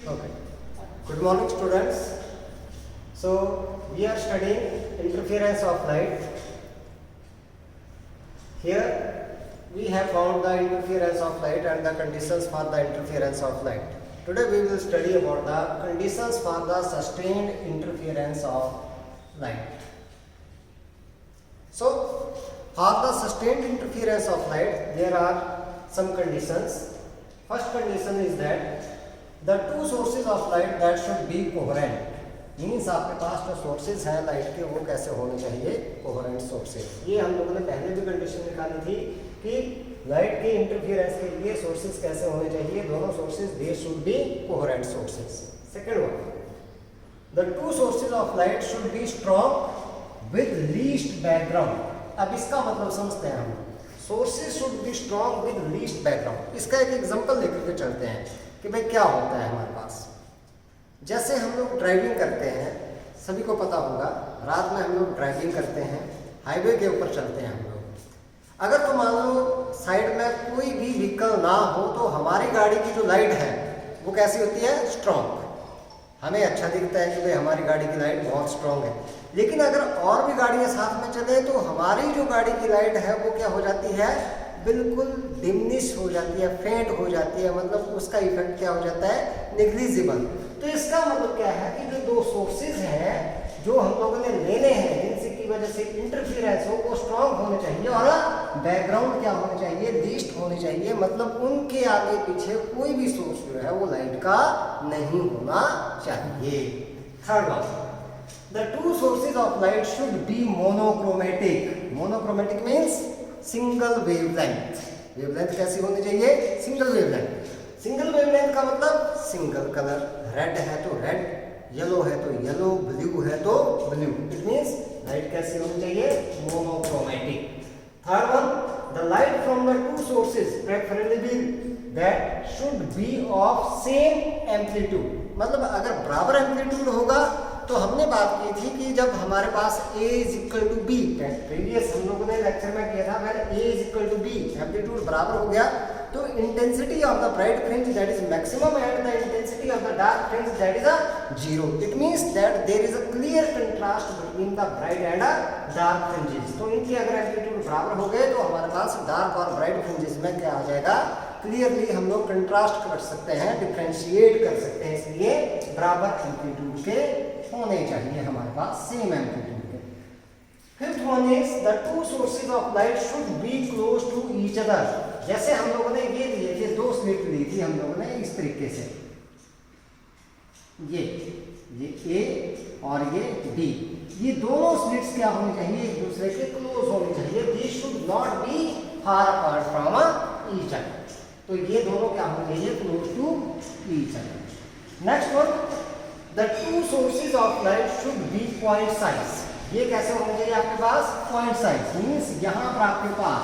Okay. Good morning, students. So we are studying interference of light. Here we have found the interference of light and the conditions for the interference of light. Today we will study about the conditions for the sustained interference of light. So for the sustained interference of light, there are some conditions. First condition is that the two sources of light that should be coherent. Means आपके पास जो sources हैं light के वो कैसे होने चाहिए, coherent sources. ये हम लोगों ने पहले भी कंडीशन निकाली थी कि लाइट के इंटरफियरेंस के लिए सोर्सेज कैसे होने चाहिए, दोनों sources they should be coherent sources. Second one, the two sources of light should be strong with least background. अब इसका मतलब समझते हैं हम, sources should be strong with least background. इसका एक एग्जांपल लेकर के चलते हैं कि भाई क्या होता है हमारे पास। जैसे हम लोग ड्राइविंग करते हैं, सभी को पता होगा, रात में हम लोग ड्राइविंग करते हैं, हाईवे के ऊपर चलते हैं हम लोग। अगर तो मान लो साइड में कोई भी व्हीकल ना हो तो हमारी गाड़ी की जो लाइट है वो कैसी होती है, स्ट्रॉन्ग। हमें अच्छा दिखता है कि भाई हमारी गाड़ी की लाइट बहुत स्ट्रॉन्ग है। लेकिन अगर और भी गाड़ियां साथ में चले तो हमारी जो गाड़ी की लाइट है वो क्या हो जाती है, बिल्कुल डिमिनिश हो जाती है, फेंट हो जाती है, मतलब उसका इफेक्ट क्या हो जाता है, नेग्लिजिबल। तो इसका मतलब क्या है कि जो दो सोर्सेज हैं जो हम लोगों ने लेने हैं जिनकी वजह से इंटरफियरेंस हो वो स्ट्रॉन्ग होने चाहिए और बैकग्राउंड क्या होने चाहिए, लीस्ट होने चाहिए। मतलब उनके आगे पीछे कोई भी सोर्स जो है वो लाइट का नहीं होना चाहिए। Third one, the two sources of light should B monochromatic. Monochromatic means single wavelength. Wavelength कैसी होनी चाहिए, सिंगल वेवलेंथ। सिंगल वेवलेंथ का मतलब सिंगल कलर, रेड है तो रेड, येलो है तो येलो, ब्लू है तो ब्लू। इट मींस लाइट कैसी होनी चाहिए, monochromatic. Third one, the light from the two sources preferably that should B of same amplitude. मतलब अगर बराबर एम्पलीट्यूड होगा तो हमने बात की थी कि जब हमारे पास A is equal to B, previous हम लोगों ने लेक्चर में किया था, अगर A is equal to B, amplitude बराबर हो गया तो intensity of the bright fringe that is maximum and the intensity of the dark fringe that is a zero. It means that there is a clear contrast between the bright and dark fringes. तो इनके अगर amplitude बराबर हो गए तो हमारे पास dark और bright fringes में क्या आ जाएगा, क्लियरली हम लोग कंट्रास्ट कर सकते हैं, डिफरेंशिएट कर सकते हैं। इसलिए बराबर एम्पलीट्यूड के होने चाहिए हमारे पास, सेम एम्पलीट्यूड के। Fifth one is the two sources of light should be close to each other. जैसे हम लोगों ने ये लिए थे, दो स्लिट ली थी हम लोगों ने इस तरीके से, ये A और ये B, ये दोनों स्लिट्स क्या होनी चाहिए, एक दूसरे के क्लोज होनी चाहिए। These should not be far apart from each other. तो ये दोनों क्या होने चाहिए, close to each other. Next one, the two sources of light should be point size. ये कैसे होने चाहिए आपके पास, पॉइंट साइज। मीन्स यहाँ पर आपके पास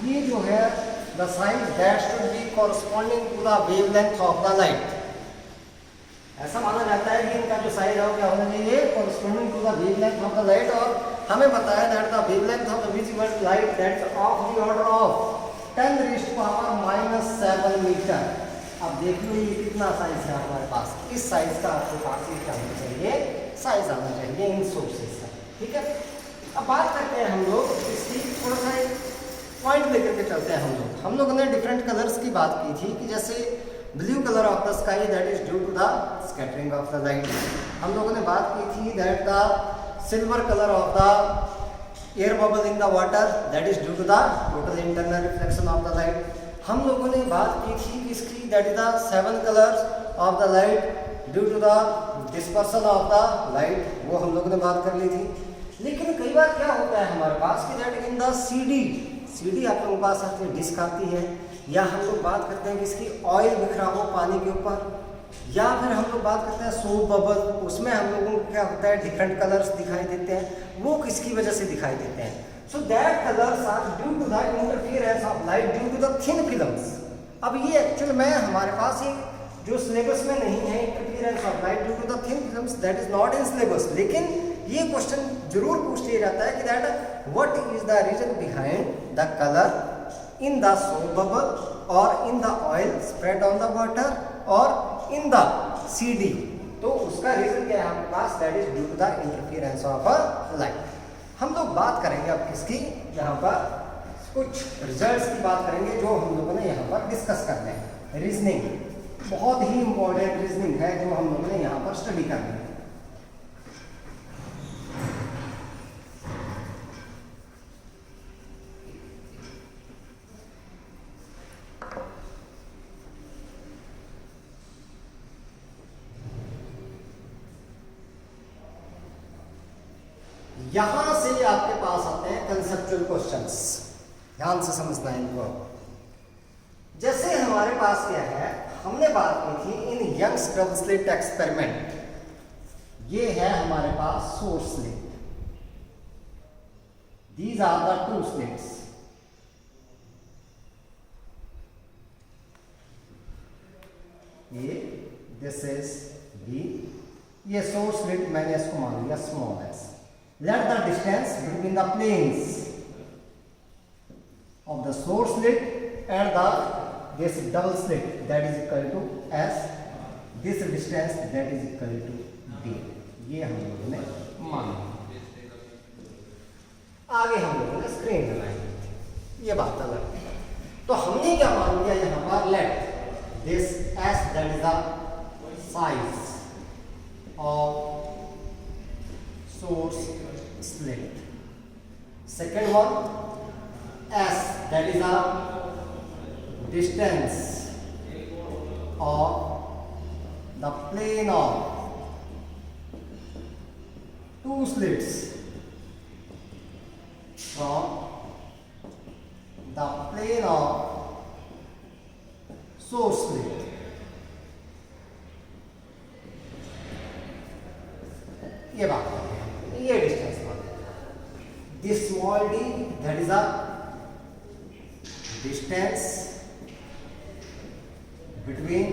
ये जो है the size that should be corresponding to the wavelength of the light. ऐसा माना जाता है कि इनका जो साइज है वो क्या होना चाहिए, corresponding to the wavelength of the light. और हमें बताया that the wavelength of the visible light that is of the order of 10⁻⁷ metre. अब देख लो ये कितना साइज है हमारे पास, इस साइज का आपके पास ये क्या होना चाहिए, साइज आना चाहिए इन सोर्सेज का। ठीक है, अब बात करते हैं हम लोग इसकी, थोड़ा सा एक पॉइंट लेकर के चलते हैं हम लोगों ने डिफरेंट कलर्स की बात की थी कि जैसे blue colour of the sky that is due to the scattering of the light. हम लोगों ने बात की थी that the silver colour of the air bubble in the water that is due to the total internal reflection of the light. हम लोगों ने बात की थी इसकी that is the 7 colours of the light due to the dispersion of the light, वो हम लोगों ने बात कर ली थी। लेकिन कई बार क्या होता है हमारे पास कि दैट इन द सीडी आप लोगों के पास आती है, डिस्क आती है, या हम लोग बात करते हैं कि इसकी ऑयल बिखरा हो पानी के ऊपर, या फिर हम लोग बात करते हैं सोप बबल, उसमें हम लोगों को क्या होता है, डिफरेंट कलर्स दिखाई देते हैं। वो किसकी वजह से दिखाई देते हैं, so that colours are due to the interference of light due to the thin films. अब ये एक्चुअल में हमारे पास एक जो सिलेबस में नहीं है, interference of light due to the thin films, that is not in syllabus. लेकिन ये क्वेश्चन जरूर पूछ लिया जाता है कि that what is the reason behind the colour in the soap bubble or in the oil spread on the water or in the CD, तो उसका रीजन क्या है आपके पास, that is due to the interference of a light. हम लोग बात करेंगे अब किसकी, यहाँ पर कुछ रिजल्ट्स की बात करेंगे जो हम लोगों ने यहाँ पर डिस्कस करने हैं। रीजनिंग बहुत ही इंपॉर्टेंट रीजनिंग है जो हम लोगों ने यहाँ पर स्टडी करनी है। यहां से आपके पास आते हैं कंसेप्चुअल क्वेश्चंस, ध्यान से समझना है इनको। जैसे हमारे पास क्या है, हमने बात की थी in Young's double slit experiment, ये है हमारे पास source slit, these are the two slits, ये दिस इज बी, ये सोर्स स्लिट मैंने इसको मान लिया small s. Let the distance between the planes of the source slit and this double slit that is equal to S, this distance that is equal to D, ये हम लोगों ने मान लिया। आगे हम लोगों ने स्क्रीन बनाई, ये बात अलग है। तो हमने क्या मान लिया यहाँ पर, let this S that is the size of source slit, second one S that is the distance of the plane of two slits from the plane of source slit, ये बात है, ये distance this small d that is a distance between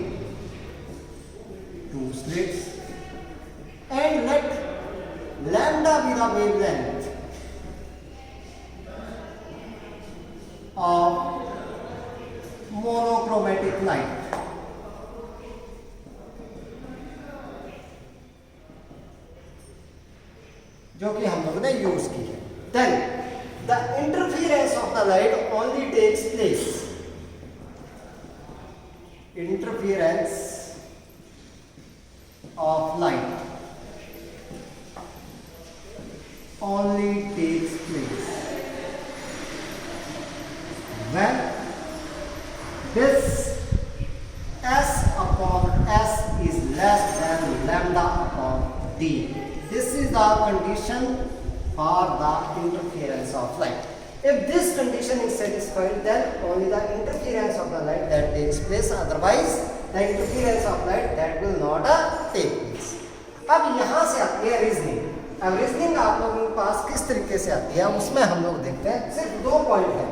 two slits, and let lambda be the wavelength of monochromatic light, जो कि हम लोगों ने use की है। Then the interference of the light only takes place, interference of light only takes place when this S upon S is less than lambda upon D. This is the condition for the interference of light. If this condition is satisfied, then only the interference of the light that takes place, otherwise the interference of light that will not take place. अब यहाँ से आती है reasoning. अब reasoning आप लोगों के पास किस तरीके से आती है, उसमें हम लोग देखते हैं। सिर्फ 2 पॉइंट है,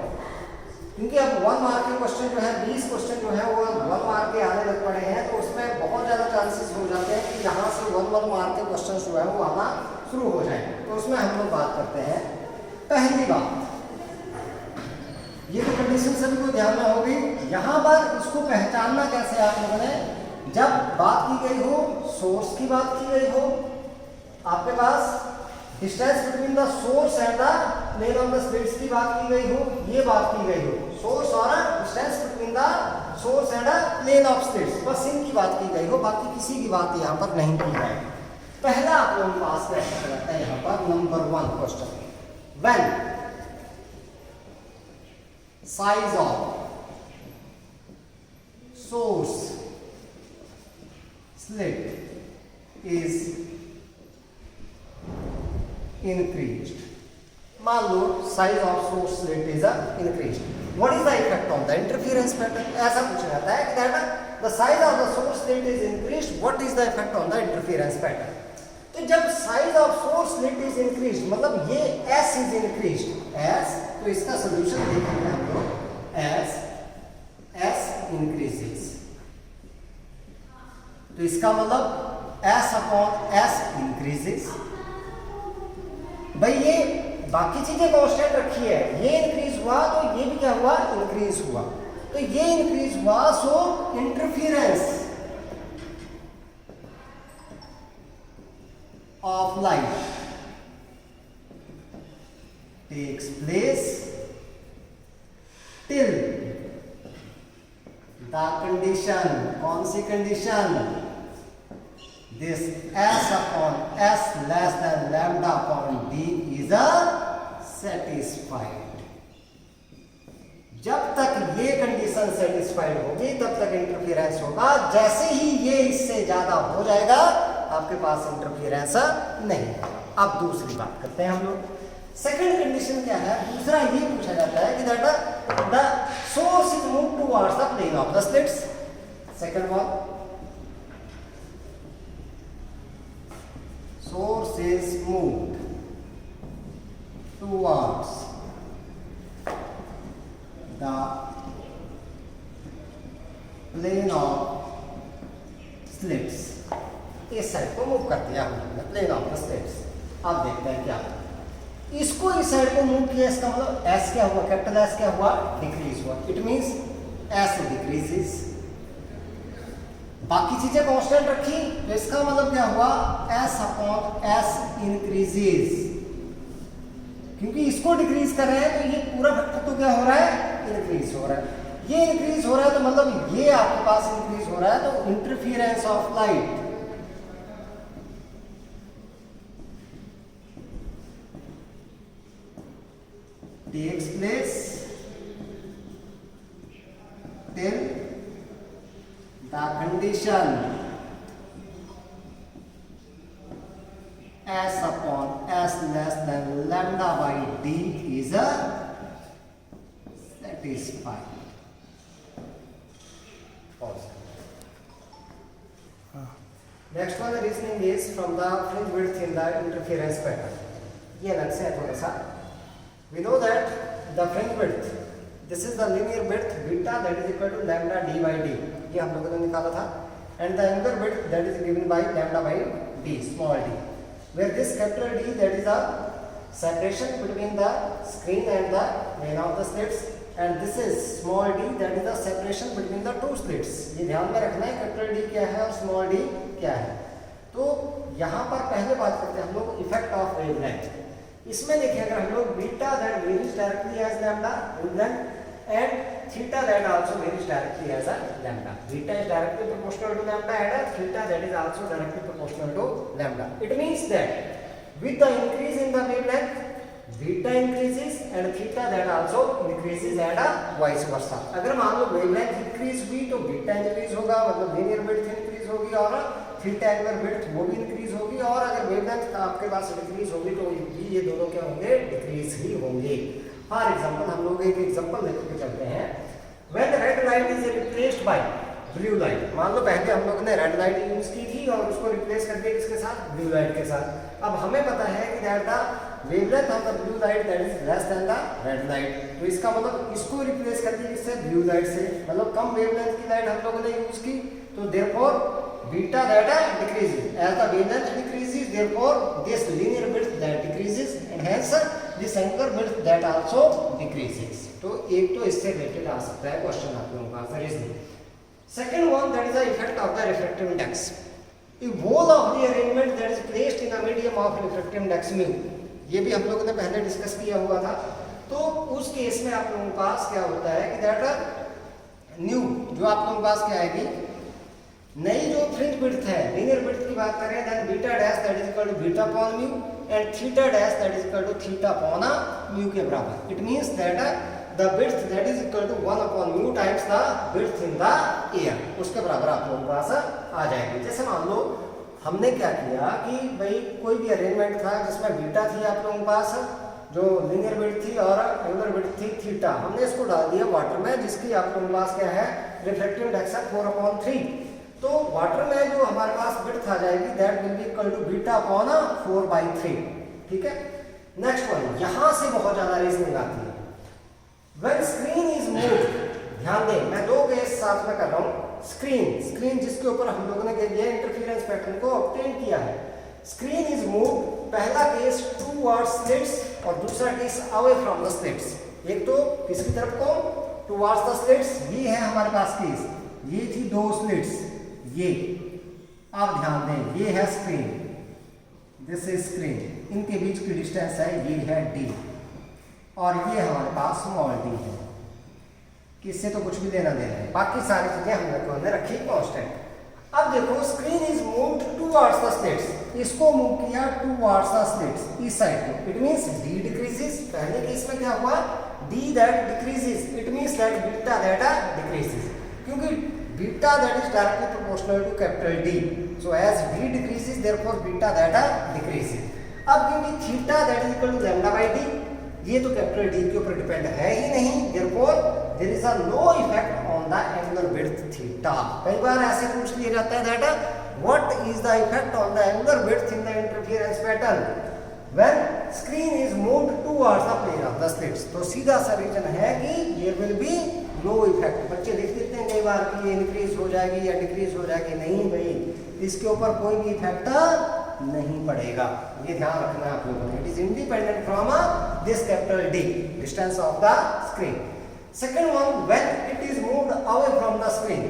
क्योंकि अब 1 मार्क के क्वेश्चन जो है, 20 क्वेश्चन जो है वो 1 मार्क के आने लग पड़े हैं, तो उसमें बहुत ज़्यादा चांसेस हो जाते हैं कि यहाँ से 1 मार्क के क्वेश्चन जो है वो आना शुरू हो जाए। तो उसमें हम लोग बात करते हैं। पहली बात, ये तो कंडीशन सभी को ध्यान में होगी। यहाँ पर इसको पहचानना कैसे आप लोगों ने, जब बात की गई हो, सोर्स की बात की गई हो, आपके पास distance between the source and the plane of the slits की बात की गई हो, ये बात की गई हो, सोर्स और distance between the source and the plane of slits, बस इनकी बात की गई हो, बाकी किसी की बात यहाँ पर नहीं की जाएगी। पहला आप लोगों के पास क्वेश्चन रहता है यहाँ पर number 1 question, when size of source slit is increased. मान लो size of source slit is increased. What is the effect on the interference pattern? ऐसा पूछा जाता है कि that the size of the source slit is increased. What is the effect on the interference pattern? तो जब size of source slit is increased, मतलब ये S is increased, S, तो इसका सोल्यूशन देखेंगे हम लोग, S increases, तो इसका मतलब S upon S increases। भाई ये बाकी चीजें कांस्टेंट रखी है, ये इंक्रीज हुआ तो ये भी क्या हुआ, इंक्रीज हुआ, तो ये इंक्रीज हुआ, so interference of light takes place till the condition, कौन सी condition, this s upon s less than lambda upon d is a satisfied. जब तक ये कंडीशन सेटिस्फाइड होगी तब तक इंटरफेरेंस होगा, जैसे ही ये इससे ज्यादा हो जाएगा आपके पास इंटरफेरेंस नहीं। अब दूसरी बात करते हैं हम लोग। सेकंड कंडीशन क्या है, दूसरा ये पूछा जाता है कि that the source is move towards the plane of the slits. Second one, source is moved towards the plane of slits. इस साइड को मूव कर दिया हमने, प्लेन ऑफ द स्लिट्स। अब देखते हैं क्या, इसको इस साइड को मूव किया, इसका मतलब एस क्या हुआ, कैपिटल एस क्या हुआ, डिक्रीज हुआ। इट मींस एस डिक्रीजेस, बाकी चीजें कांस्टेंट रखी तो इसका मतलब क्या हुआ, एस अपॉन एस इंक्रीजेस। क्योंकि इसको डिक्रीज कर रहे हैं तो ये पूरा वेक्टर तो क्या हो रहा है, इंक्रीज हो रहा है। ये इंक्रीज हो रहा है तो मतलब ये आपके पास इंक्रीज हो रहा है, तो interference of light takes place till the condition s upon s less than lambda by d is a satisfied. Pause. Next one, the reasoning is from the fringe width in the interference pattern. ये अलग से है थोड़ा सा। We know that the fringe width, this is the linear width beta that is equal to lambda d by d, ये हम लोगों ने निकाला था, and the angular width that is given by lambda by d, small d, where this capital D that is the separation between the screen and the plane of the slits, and this is small d that is the separation between the two slits। ये ध्यान में रखना है capital D क्या है और small d क्या है। तो यहाँ पर पहले बात करते हैं हम लोग इफेक्ट ऑफ वेवलेंथ। इसमें देखिए अगर हम लोग beta that varies directly as lambda and theta that also varies directly as a lambda, beta is directly proportional to lambda and theta that is also directly proportional to lambda. It means that with the increase in the wavelength beta increases and theta that also increases and vice versa. अगर मान लो wavelength increase हुई तो beta increase होगा, मतलब linear width increase होगी और theta angular width वो भी इंक्रीज होगी, और अगर वेवलेंथ आपके पास डिक्रीज होगी तो ये दोनों क्या होंगे, डिक्रीज ही होंगे। फॉर एग्जांपल हम लोग एक एग्जांपल लेके चलते हैं। When red light is replaced by blue light, मान लो पहले हम लोग ने रेड लाइट यूज की थी और उसको रिप्लेस कर दिया किसके साथ, ब्लू लाइट के साथ। अब हमें पता है कि that the wavelength of the blue light that is less than the red light, तो इसका मतलब इसको रिप्लेस कर दिया किससे, ब्लू लाइट से, मतलब कम वेवलेंथ की लाइट हम लोगों ने यूज की, तो therefore beta that decreases as the wavelength decreases, therefore this linear width that decreases and hence this angular width that also decreases। तो एक तो इससे रिलेटेड आ सकता है क्वेश्चन आप लोगों का reasoning. Second one that is the effect of the refractive index. A whole of the arrangement that is placed in a medium of refractive index mu, ये भी हम लोगों ने पहले डिस्कस किया हुआ था। तो उस केस में आप लोगों के पास क्या होता है कि दैट न्यू जो आप लोगों के पास क्या आएगी, नई जो फ्रिंज विड्थ है, लीनियर विड्थ की बात करें, then beta dash that is equal to beta upon mu and theta dash that is equal to theta upon mu के बराबर। It means that the width that is equal to 1 upon mu times the width in the air, उसके बराबर आप लोगों के पास आ जाएगी। जैसे मान लो हमने क्या किया कि भाई कोई भी अरेंजमेंट था जिसमें बीटा थी आप लोगों के पास, जो लीनियर विड्थ थी और एंगुलर विड्थ थी थीटा, हमने इसको डाल दिया वाटर में जिसकी आप लोगों के पास क्या है, रिफ्रैक्टिव इंडेक्स है 4/3। तो वाटर में जो हमारे पास विड्थ आ जाएगी that will be equal to beta upon 4/3। ठीक है। नेक्स्ट वन, यहां से बहुत ज्यादा रीजनिंग आती है। व्हेन स्क्रीन इज मूव्ड, ध्यान दें मैं दो केस साथ में कर रहा हूं। स्क्रीन जिसके ऊपर हम लोगों ने ये इंटरफेरेंस पैटर्न को ऑब्टेन किया है, स्क्रीन इज मूव्ड, पहला केस टूवर्ड्स स्लिट्स और दूसरा case away from the slits. एक तो किसकी तरफ को, टूवर्ड्स द स्लिट्स, ये है हमारे पास केस, ये थी दो स्लिट्स, ये आप ध्यान दें, ये है स्क्रीन, दिस इज स्क्रीन, इनके बीच की डिस्टेंस है ये है d और ये हमारे पास स्मॉल d है, किससे तो कुछ भी लेना देना है, बाकी सारी चीजें हमने रखी कांस्टेंट। अब देखो screen is moved towards the slits, इसको मूव किया टुवर्ड्स द स्लिट्स, इस साइड को, इट मींस d डिक्रीजेस। पहले केस में क्या हुआ, d that decreases, it means that beta that decreases, क्योंकि beta that is directly proportional to capital D, so as d decreases therefore beta that decreases. अब क्योंकि theta that is equal to lambda by d, ये तो capital D के ऊपर depend है ही नहीं, therefore there is a no effect on the angular width theta. कई बार ऐसे पूछ लिया जाता है that what is the effect on the angular width in the interference pattern when screen is moved towards the plane of the slits. तो सीधा सा रीजन है कि there will be no effect. बच्चे लिख देते हैं कई बार कि ये इंक्रीज हो जाएगी या डिक्रीज हो जाएगी, नहीं भाई, इसके ऊपर कोई भी इफेक्ट नहीं पड़ेगा, ये ध्यान रखना है आप लोगों ने। It is independent from this capital D, distance of the screen. Second one, when it is moved away from the screen,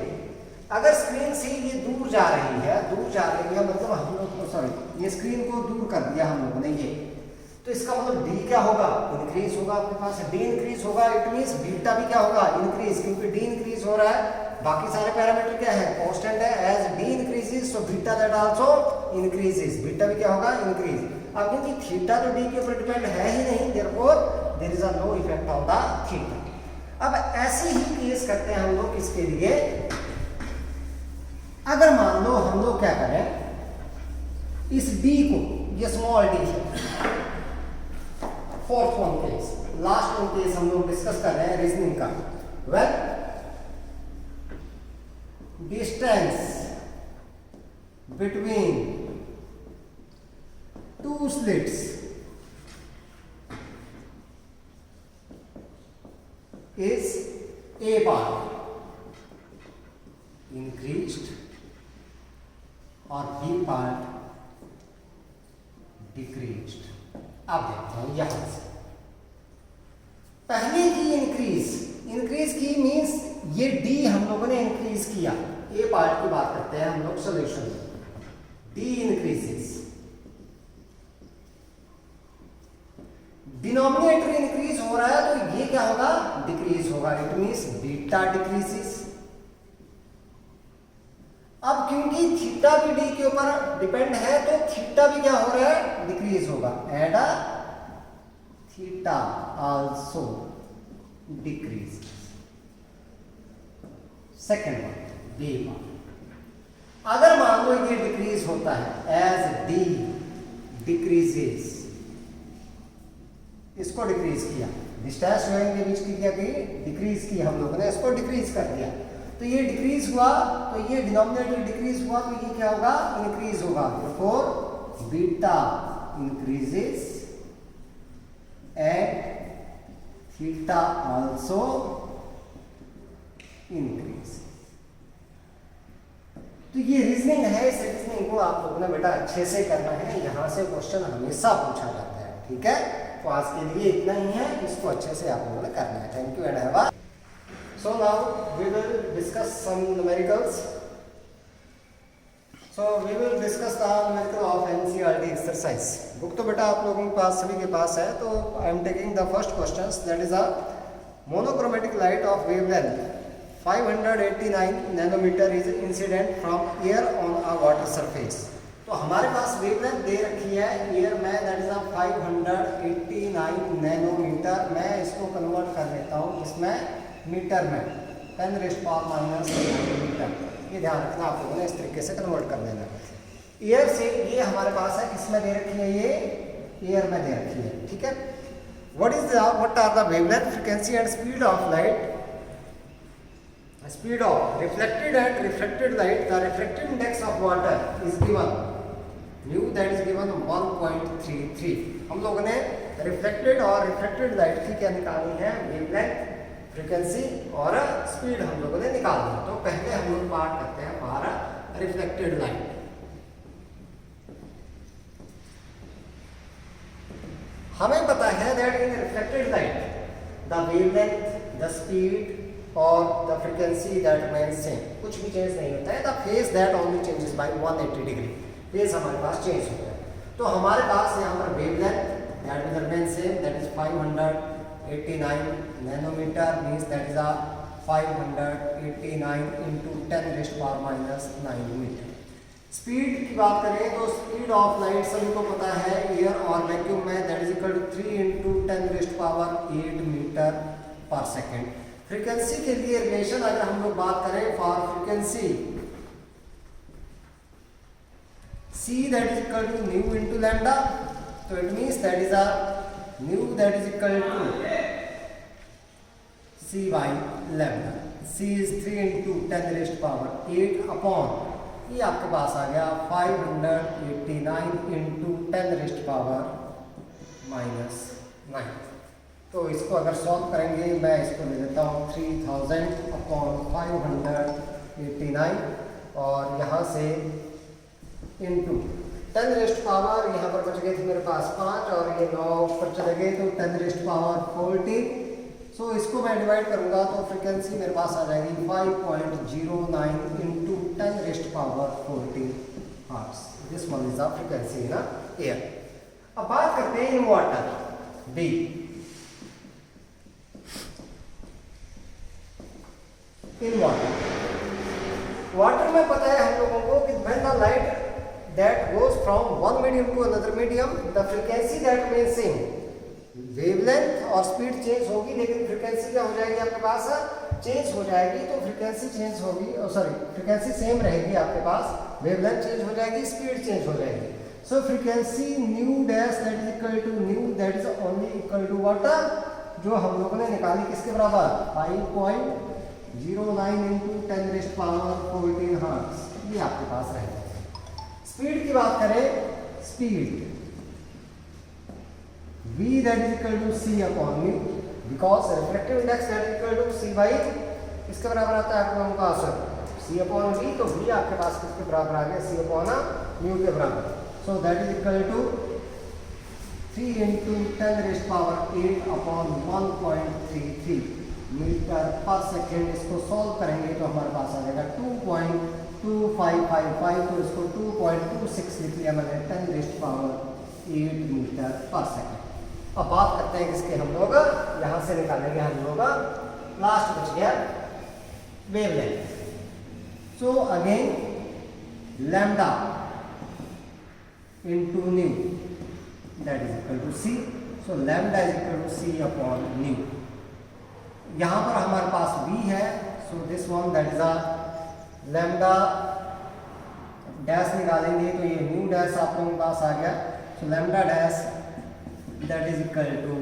अगर स्क्रीन से ये दूर जा रही है, मतलब हम लोग को, सॉरी, ये स्क्रीन को दूर कर दिया हम लोगों ने ये, तो इसका मतलब D क्या होगा, इंक्रीज होगा। आपके पास D इंक्रीज होगा, इट मींस बीटा भी क्या होगा, इंक्रीज, क्योंकि D इंक्रीज हो रहा है, बाकी सारे पैरामीटर क्या है, कांस्टेंट है। As D increases so beta that also increases, beta भी क्या होगा, इंक्रीज। अब क्योंकि थीटा तो D के ऊपर डिपेंड है ही नहीं, therefore there is a no effect on the theta. अब ऐसे ही केस करते हैं हम लोग इसके लिए, अगर मान लो हम लोग क्या करें, इस D को, ये स्मॉल d है, fourth one case, last one case हम लोग डिस्कस कर रहे हैं रीजनिंग का। Well distance between two slits is A part increased और B part decreased। अब देखते हैं यहां से, पहले की इंक्रीज की मींस ये D हम लोगों ने इंक्रीज किया, A पार्ट की बात करते हैं हम लोग सॉल्यूशन में, D इंक्रीजेस, डिनोमिनेटर इंक्रीज हो रहा है तो ये क्या होगा, डिक्रीज होगा, इट मींस बीटा डिक्रीजेस। अब क्योंकि थीटा भी D के ऊपर डिपेंड है तो थीटा भी क्या हो रहा है, डिक्रीज होगा, and theta also decrease. Second one, B one, अगर मान लो ये डिक्रीज होता है, एज D डिक्रीजेस, इसको डिक्रीज किया, डिस्टेंस जो है इनके बीच की क्या की, डिक्रीज की हम लोगों ने, इसको डिक्रीज कर दिया, तो ये डिक्रीज हुआ, तो ये डिनोमिनेटर डिक्रीज हुआ, तो ये क्या होगा, इंक्रीज होगा, therefore beta increases and theta also increase. तो ये रीजनिंग है, इस रीजनिंग को आप लोगों ने बेटा अच्छे से करना है, यहां से क्वेश्चन हमेशा पूछा जाता है, ठीक है। तो आज के लिए इतना ही है, इसको अच्छे से आप लोगों ने करना है। Thank you and have a. So now we will discuss some numericals. So we will discuss the numerical of NCERT exercise. Book तो बेटा आप लोगों के पास, सभी के पास है, तो I am taking the first question, that is a monochromatic light of wavelength 589 nanometre is incident from air on a water surface. तो हमारे पास वेवलेंथ दे रखी है एयर में, दैट इज 589 नैनोमीटर। मैं इसको कन्वर्ट कर लेता हूँ इसमें मीटर में, 10⁻⁻⁻⁰ मीटर। ये ध्यान रखना आप लोगों ने, इस तरीके से कन्वर्ट कर देना। एयर से ये हमारे पास है, किसमें दे रखी है, ये एयर में दे रखी है, ठीक है। What are the wavelength, frequency and speed of light, speed of reflected and refracted light, the refractive index of water is given mu, that is given 1.33। हम लोगों ने रिफ्लेक्टेड और रिफ्रैक्टेड लाइट की क्या निकालनी है, वेवलेंथ, फ्रीक्वेंसी और speed हम लोगों ने निकालनी है। तो पहले हम लोग पार्ट करते हैं हमारा रिफ्लेक्टेड लाइट। हमें पता है that in reflected light the wavelength, the speed और the frequency that remains same, कुछ भी चेंज नहीं होता है। The phase that only changes by 180 degree, phase हमारे पास चेंज होता है। तो हमारे पास यहाँ पर wavelength that will remain same, that is 589 nanometre, means that is 589 into 10 raised power minus 9 metre. Speed की बात करें तो स्पीड ऑफ लाइट सभी को पता है एयर और वैक्यूम में, that is equal to 3 into 10 raised power 8 metre पर सेकेंड। फ्रीक्वेंसी के लिए रिलेशन अगर हम लोग बात करें for frequency C that is equal to nu into lambda, so it means that is a nu that is equal to C by lambda। C is 3 into 10 raised power 8 upon, ये आपके पास आ गया 589 into 10 raised power minus 9। तो इसको अगर solve करेंगे, मैं इसको ले लेता हूँ 3000 अपॉन 589 और यहाँ से इंटू 10 रेस्ट पावर, यहाँ पर बच गए थे मेरे पास 5 और ये 9 पर चले गए तो 10 रेस्ट पावर 14। सो इसको मैं डिवाइड करूँगा तो फ्रीक्वेंसी मेरे पास आ जाएगी 5.09 into 10 raised power 14 hertz. This one is the frequency in air. अब बात करते हैं in water B. In water में पता है हम लोगों को कि when the light that goes from one medium to another medium, the frequency that remains same, wavelength और speed change होगी लेकिन frequency क्या हो जाएगी आपके पास चेंज हो जाएगी। तो frequency चेंज होगी, frequency सेम रहेगी आपके पास, wavelength चेंज हो जाएगी, speed चेंज हो जाएगी। so frequency nu dash that is equal to nu that is only equal to what, जो हम लोगों ने निकाली किसके बराबर 5.09 into 10 raised power 14 हर्ट्ज, ये आपके पास रहेगा। स्पीड की बात करें, speed v that is equal to c upon mu, because refractive index that is equal to c by, इसके बराबर आता है आप लोगों का आंसर c upon v, तो v आपके पास किसके बराबर आ गया c upon mu के बराबर। so that is equal to 3 into 10 raised power 8 upon 1.33 metre पर सेकेंड। इसको सॉल्व करेंगे तो हमारे पास आ जाएगा 2.2555, तो इसको 2.26 लिख लिया मैंने 10 रेस्ट पावर 8 मीटर पर सेकेंड। अब बात करते हैं किसके, हम लोग यहाँ से निकालेंगे हम लोग लास्ट बच गया wavelength. So again lambda into nu that is equal to C. So lambda is equal to C upon nu. यहाँ पर हमारे पास v है, so this one that is a lambda dash निकालेंगे तो ये न्यू डैश आप लोगों के पास आ गया। So lambda dash that is equal to,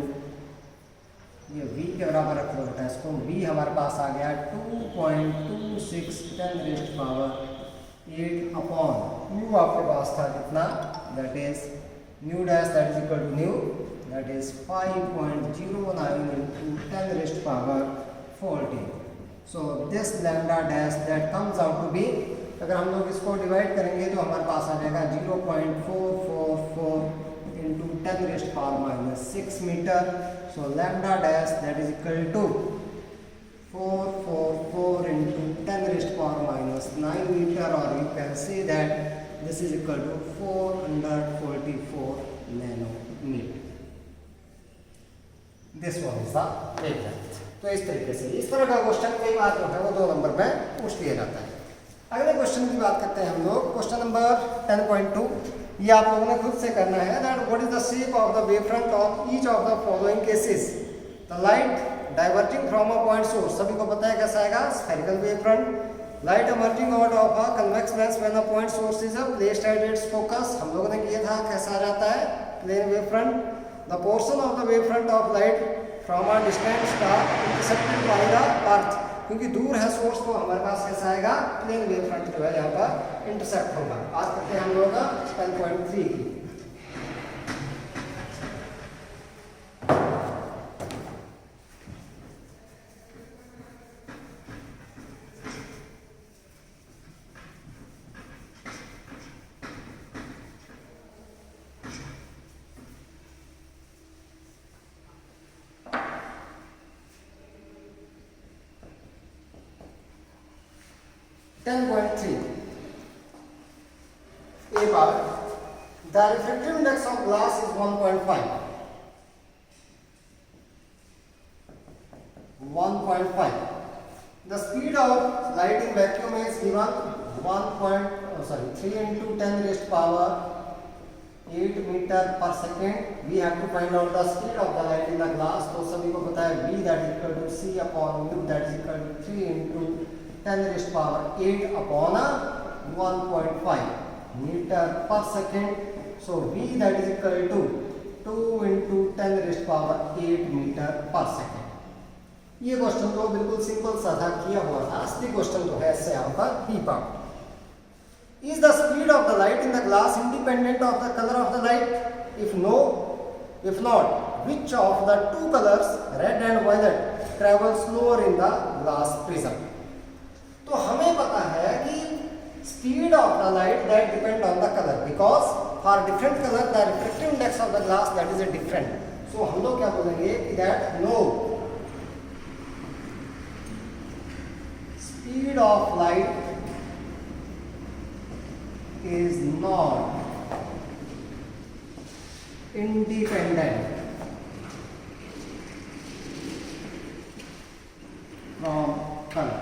ये v के बराबर रख लो बेटा इसको, v हमारे पास आ गया 2.26 10 रेस्ट पावर 8 अपॉन न्यू आपके पास था कितना, that is nu dash that is equal to nu that is 5.09 into 10 raised power 14। so this lambda dash that comes out to be, अगर हम लोग इसको डिवाइड करेंगे तो हमारे पास आ जाएगा 0.444 into 10 raised power minus 6 metre. so lambda dash that is equal to 444 into 10 raised power minus 9 metre, or you can say that this is equal to 444 nanometer। This one is the wavelength. तो इस तरीके से इस तरह का question कई बार जो है वो 2 नंबर में पूछ लिया जाता है। अगले क्वेश्चन की बात करते हैं हम लोग, क्वेश्चन नंबर 10.2। ये आप लोगों ने खुद से करना है that what is the shape of the wave front of each of the following cases. The light diverging from a point source, सभी को पता है कैसा आएगा, spherical wave front. Light emerging out of a convex lens when a point source is placed at its focus, हम लोगों ने किया था कैसा आ जाता है, plane wave front. The portion of the wavefront of light from a distant star intercepted by the earth, क्योंकि दूर है सोर्स तो हमारे पास कैसा आएगा, प्लेन वेवफ्रंट जो है यहाँ पर इंटरसेप्ट होगा। बात करते हैं हम लोग 10.3 की। A part, The refractive index of glass is 1.5. 1.5. The speed of light in vacuum is given 3 into 10 raised power 8 meter per second. We have to find out the speed of the light in the glass. तो सभी को पता है V that is equal to C upon mu that is equal to 3 into 10 raised power 8 upon 1.5 meter per second. So V that is equal to 2 into 10 raised power 8 meter per second. ये question तो बिल्कुल simple सा था, किया हुआ था. असली question तो है इससे यहाँ पर B part. Is the speed of the light in the glass independent of the color of the light? If not, which of the two colors, red and violet, travels slower in the glass prism? तो हमें पता है कि speed of the light that depend on the color, because for different color the refractive index of the glass that is a different. So हम लोग क्या बोलेंगे कि that no, speed of light is not independent from color.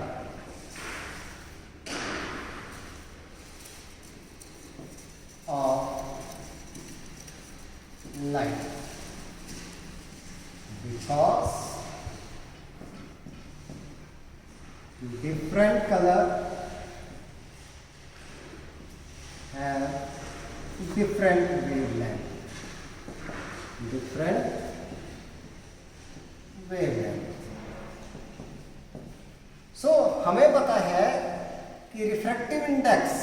Of light, because different color have different wavelength. So हमें पता है कि refractive index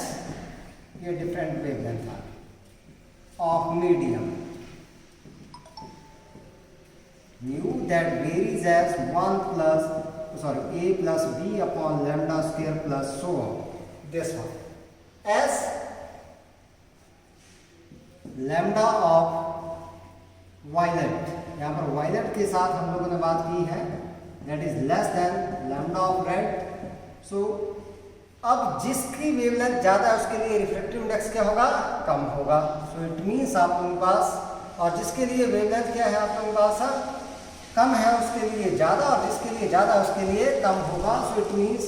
ये डिफरेंट वेवलेंथ है of medium mu that varies as a plus b upon lambda square plus so on. This one as lambda of violet, यहाँ पर violet के साथ हम लोगों ने बात की है, that is less than lambda of red. So अब जिसकी वेवलेंथ ज्यादा है उसके लिए रिफ्रैक्टिव इंडेक्स क्या होगा, कम होगा. सो इट मीन्स आप लोगों के पास, और जिसके लिए वेवलेंथ क्या है आप लोगों के पास कम है उसके लिए ज्यादा, और जिसके लिए ज्यादा है उसके लिए कम होगा. So it means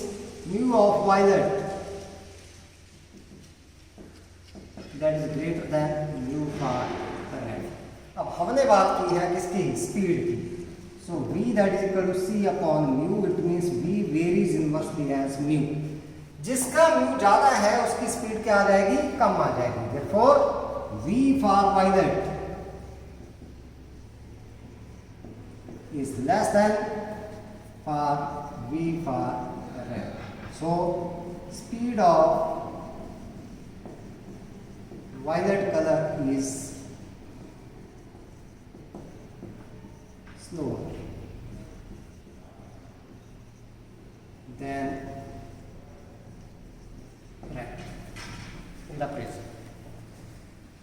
mu of violet that is greater than mu for red. अब हमने बात की है किसकी, स्पीड की. So v that is equal to c upon mu. It means v varies inversely as mu. जिसका म्यू ज्यादा है उसकी स्पीड क्या आ जाएगी, कम आ जाएगी. Therefore v for violet is less than for v for red. So speed of violet color is slower than red in the prism.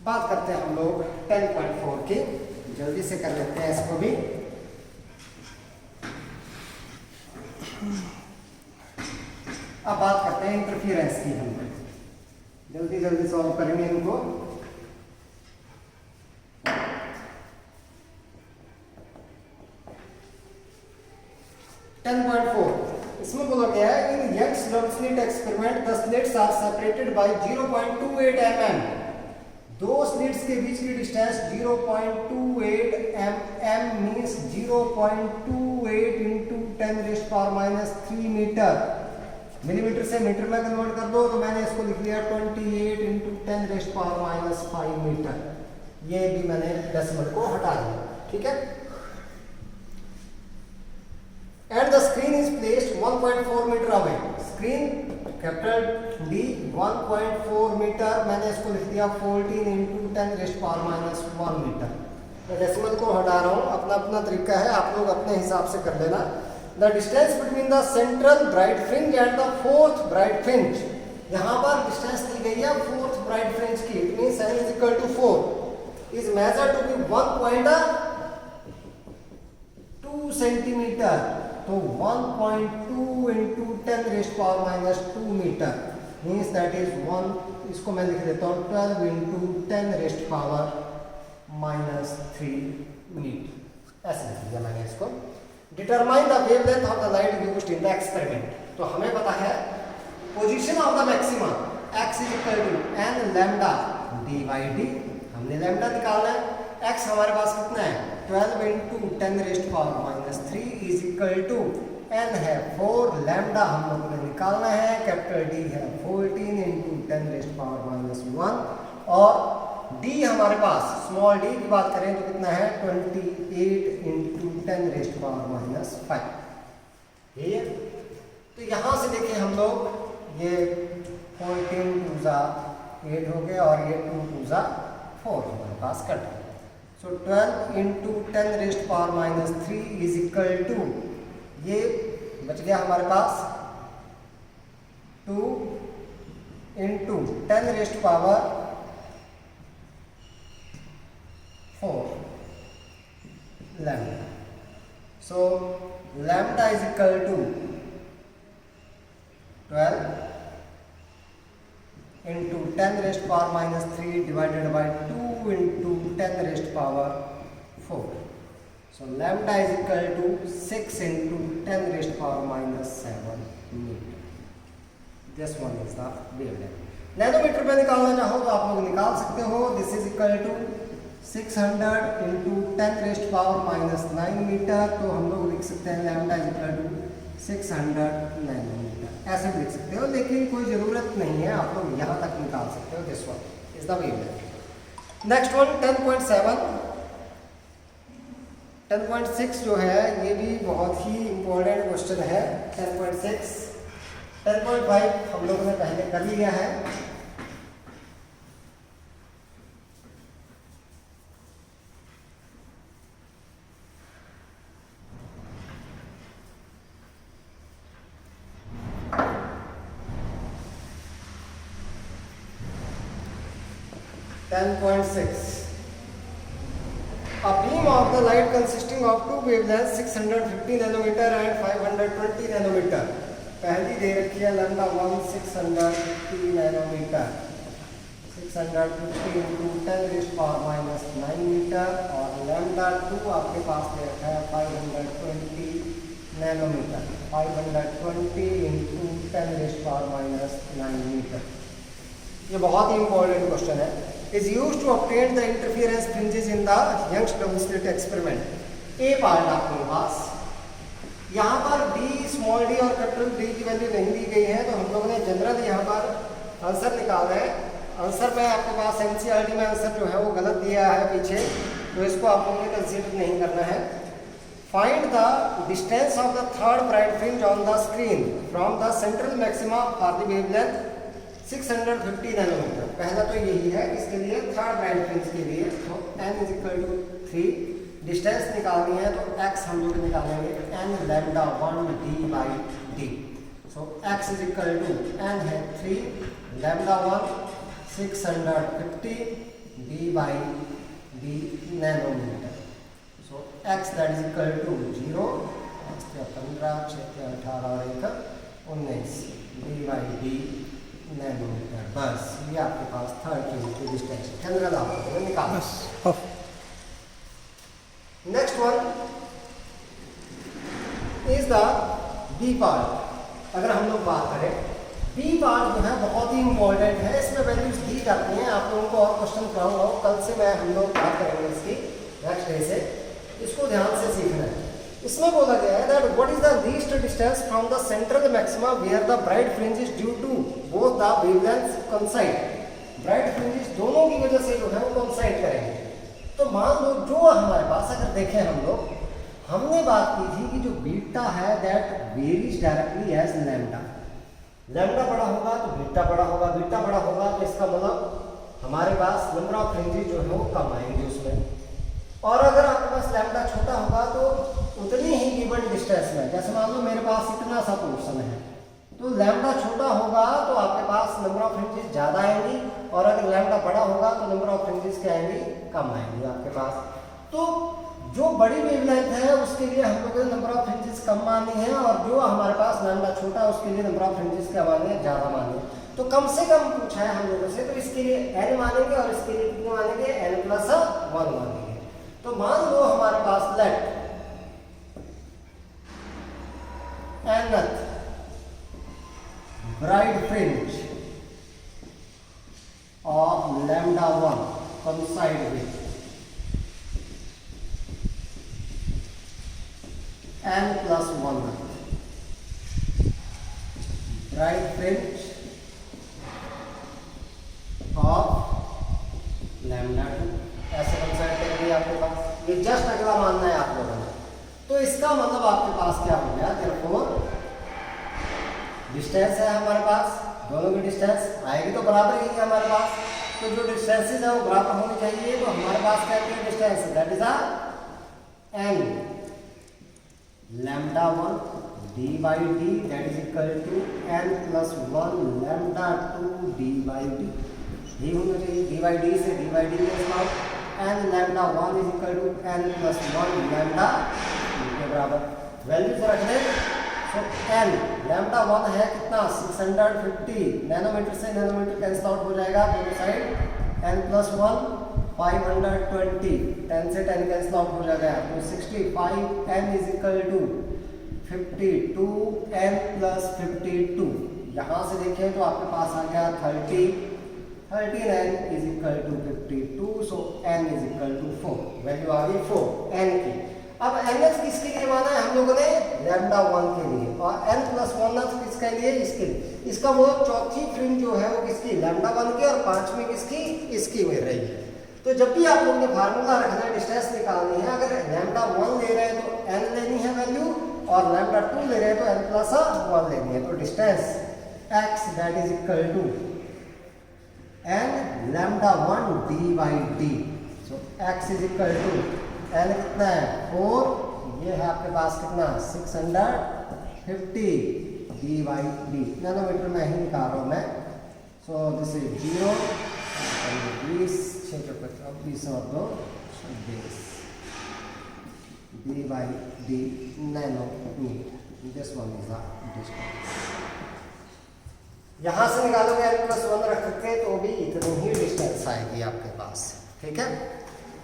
बात करते हैं हम लोग 10.4 की, जल्दी से कर लेते हैं इसको भी. अब बात करते हैं इंटरफेरेंस की. हम जल्दी सॉल्व करेंगे इनको. इसमें बोला गया है इन यंग्स लव slit experiment the slits are separated by 0.28 mm. दो स्लिट्स के बीच की distance 0.28 mm means 0.28 into 10 raised power minus 3 metre. Millimetre से मीटर में कन्वर्ट कर दो तो मैंने इसको लिख लिया 28 into 10 raised power minus 5 metre. ये भी मैंने डेसिमल को हटा दिया. ठीक है. And the screen is placed 1.4 meter away. Screen capital D 1.4 metre, मैंने इसको लिख दिया 14 into 10 raised power minus 1 metre. मैं डेसिमल को हटा रहा हूँ, अपना अपना तरीका है, आप लोग अपने हिसाब से कर लेना. The distance between the central bright fringe and the fourth bright fringe. यहाँ पर डिस्टेंस दी गई है फोर्थ ब्राइट फ्रिंज की. It means n is equal to 4 is measured to be 1.2 centimetre. तो 1.2 into 10 raised power minus 2 metre. Means that is 1, इसको मैं लिख देता हूँ 12 इंटू 10 रेस्ट पावर -3 मीटर, ऐसे लिख दिया मैंने इसको। Determine the wavelength of the light used in the experiment. तो हमें पता है position of the maxima x is equal to n lambda d by D, हमने लैम्डा निकालना है। x हमारे पास कितना है 12 into 10 raised power -3 is equal to n है 4, लैम्डा हम लोगों ने निकालना है, कैपिटल D है 14 इंटू 10 रेस्ट पावर -1 और d हमारे पास स्मॉल d की बात करें तो कितना है 28 इंटू 10 रेस्ट पावर -5। ठीक है, तो यहाँ से देखिए हम लोग ये 14 2 8 हो गए और ये 2 2 4 हमारे पास कट गए। So 12 into 10 raised power -3 is equal to, ये बच गया हमारे पास 2 into 10 raised power 4 lambda. So lambda is equal to 12 into 10 raised power -3 divided by 2 into 10 raised power 4। So lambda is equal to 6 into 10 raised power -7 meter. This one is the wavelength. Nanometre में निकालना चाहो तो आप लोग निकाल सकते हो। This is equal to 600 into 10 raised power -9 metre. तो हम लोग लिख सकते हैं lambda is equal to 600 nanometre, ऐसे भी लिख सकते हो, लेकिन कोई ज़रूरत नहीं है, आप लोग यहाँ तक निकाल सकते हो। This one is the wavelength. Next one 10.6 जो है ये भी बहुत ही इंपॉर्टेंट क्वेश्चन है। 10.6 10.5 हम लोगों ने पहले कर लिया है। A beam of the light consisting of two wavelengths 650 nanometer and 520 nanometer। पहली दे रखी है lambda 1 650 nanometre, 650 into 10 raised power -9 metre और लैम्डा 2 आपके पास दे रखा है 520 nanometre, 520 into 10 raised power -9 metre. ये बहुत ही इंपॉर्टेंट क्वेश्चन है। is used to obtain the interference fringes in the Young's double slit experiment। A part आपके पास यहाँ पर d स्मॉल d और कैपिटल D की वैल्यू नहीं दी गई है, तो हम लोगों ने जनरल यहाँ पर आंसर निकाला है। आंसर में आपके पास NCERT में आंसर जो है वो गलत दिया है पीछे, तो इसको आप लोगों ने कंसीडर नहीं करना है। Find the distance of the third bright fringe on the screen from the central maxima for the wavelength 650 nanometre. पहला तो यही है, इसके लिए थर्ड ब्राइट फ्रिंज के लिए तो n is equal to 3, distance निकालनी है तो x हम लोग निकालेंगे n lambda 1 d by D. So x is equal to n है 3 lambda 1 650 d by D nanometre. So x that is equal to 0 15 6 18 और 19 d बाई डी नैनोमीटर। बस ये आपके पास थर्ड फ्रिंज की डिस्टेंस जनरल आप लोगों ने निकाला। Next one is the B part. अगर हम लोग बात करें बी पार्ट जो है बहुत ही इंपॉर्टेंट है, इसमें वैल्यूज दी जाती हैं। आप लोगों को और क्वेश्चन पढ़ाऊंगा, कल से मैं हम लोग बात करेंगे इसकी नेक्स्ट डे से, इसको ध्यान से सीखना है। इसमें बोला गया है that what is the least distance from the central maxima where the bright fringe is due to both the wavelengths coincide. Bright fringes दोनों की वजह से जो है वो कोइंसाइड करेंगे। तो मान लो जो हमारे पास अगर देखें हम लोग, हमने बात की थी कि जो बीटा है that varies directly as lambda. Lambda बड़ा होगा तो बीटा बड़ा होगा, बीटा बड़ा होगा तो इसका मतलब हमारे पास नंबर ऑफ फ्रिंजेस जो है वो कम आएंगे उसमें। और अगर आपके पास लैम्डा छोटा होगा तो उतनी ही गिवन डिस्टेंस में, जैसे मान लो मेरे पास इतना सा पोर्शन है, तो लैम्डा छोटा होगा तो आपके पास नंबर ऑफ फ्रिंजेस ज़्यादा आएंगी, और अगर लैम्डा बड़ा होगा तो नंबर ऑफ फ्रिंजेस क्या आएंगी, कम आएंगी आपके पास। तो जो बड़ी वेवलेंथ है उसके लिए हम लोगों ने नंबर ऑफ फ्रिंजेस कम मानी है, और जो हमारे पास लैम्डा छोटा है उसके लिए नंबर ऑफ फ्रिंजेस क्या मानी है, ज़्यादा मानी है। तो तो कम से कम पूछा है हम लोगों से, तो इसके लिए n मानेंगे और इसके लिए कितने मानेंगे, n+1 मानेंगे। तो मान लो हमारे पास let nth bright fringe of λ1 coincide with n+1 bright fringe of λ2 ऐसे कंसाइड करेंगे आपके पास। ये जस्ट अगला मानना है आप लोगों ने। तो इसका मतलब आपके पास क्या हो गया, therefore डिस्टेंस है हमारे पास, दोनों की डिस्टेंस आएगी तो बराबर ही है हमारे पास। तो जो डिस्टेंसेस है वो बराबर होनी चाहिए। तो हमारे पास क्या है distance, that is n λ1 d/d that is equal to n+1 λ2 d/d। ये होना चाहिए, d/d से d/d cancel out, n λ1 is equal to n+1 λ के बराबर। वैल्यू को रख दें, तो n λ1 है कितना 650 नैनोमीटर से नैनोमीटर कैंसिल आउट हो जाएगा दोनों साइड, n+1 520 10 से 10 कैंसिल आउट हो जाएगा तो 65 n is equal to 52 n plus 52। यहाँ से देखें तो आपके पास आ गया 30 13 n इज इक्वल टू 52, सो n is equal to 4। Value आ गई 4 n की। अब nth किसके लिए माना है हम लोगों ने, λ1 के लिए, और n+1 किसके लिए, इसके लिए। इसका वो चौथी फ्रिंज जो है वो किसकी, λ1 की, और पांचवी किसकी, इसकी मिल रही है। तो जब भी आप लोगों ने फार्मूला रखना है, डिस्टेंस निकालनी है, अगर λ1 ले रहे हैं तो n लेनी है वैल्यू, और λ2 ले रहे हैं तो n+1 लेनी है। तो distance x that is equal to n λ1 d/d। So x is equal to n कितना है 4, ये है आपके पास कितना 650 d/d, नैनोमीटर में ही निकाल रहा हूँ मैं। सो दिस इज 0 20 6 दो 26 d/d nanometre. This one is the distance. यहाँ से निकालोगे n+1 रख के तो भी इतनी ही डिस्टेंस आएगी आपके पास। ठीक है,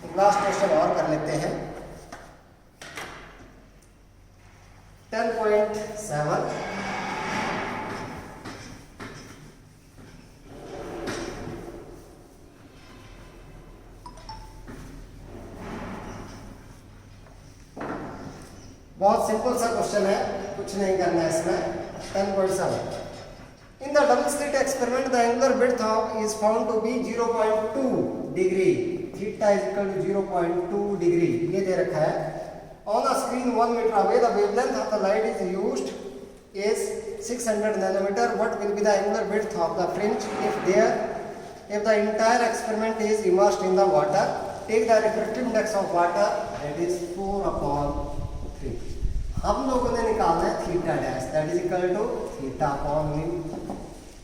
एक लास्ट क्वेश्चन और कर लेते हैं। 10.7 बहुत सिंपल सा क्वेश्चन है, कुछ नहीं करना है इसमें। 10.7 In the double slit experiment, the angular width of is found to be 0.2 degree. Theta is equal to 0.2 degree. ये दे रखा है। On a screen 1 meter away, the wavelength of the light is used is 600 nanometer. What will be the angular width of the fringe if the entire experiment is immersed in the water? Take the refractive index of water, that is 4/3. हम लोगों ने निकालना है theta dash, that is equal to theta upon mu.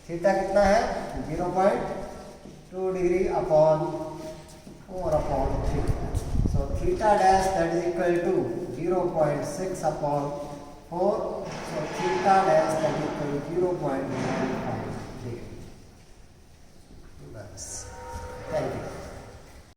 Theta कितना है 0.2 degree upon 4/3। So theta dash that is equal to 0.6/4। So theta dash that is equal to 0.9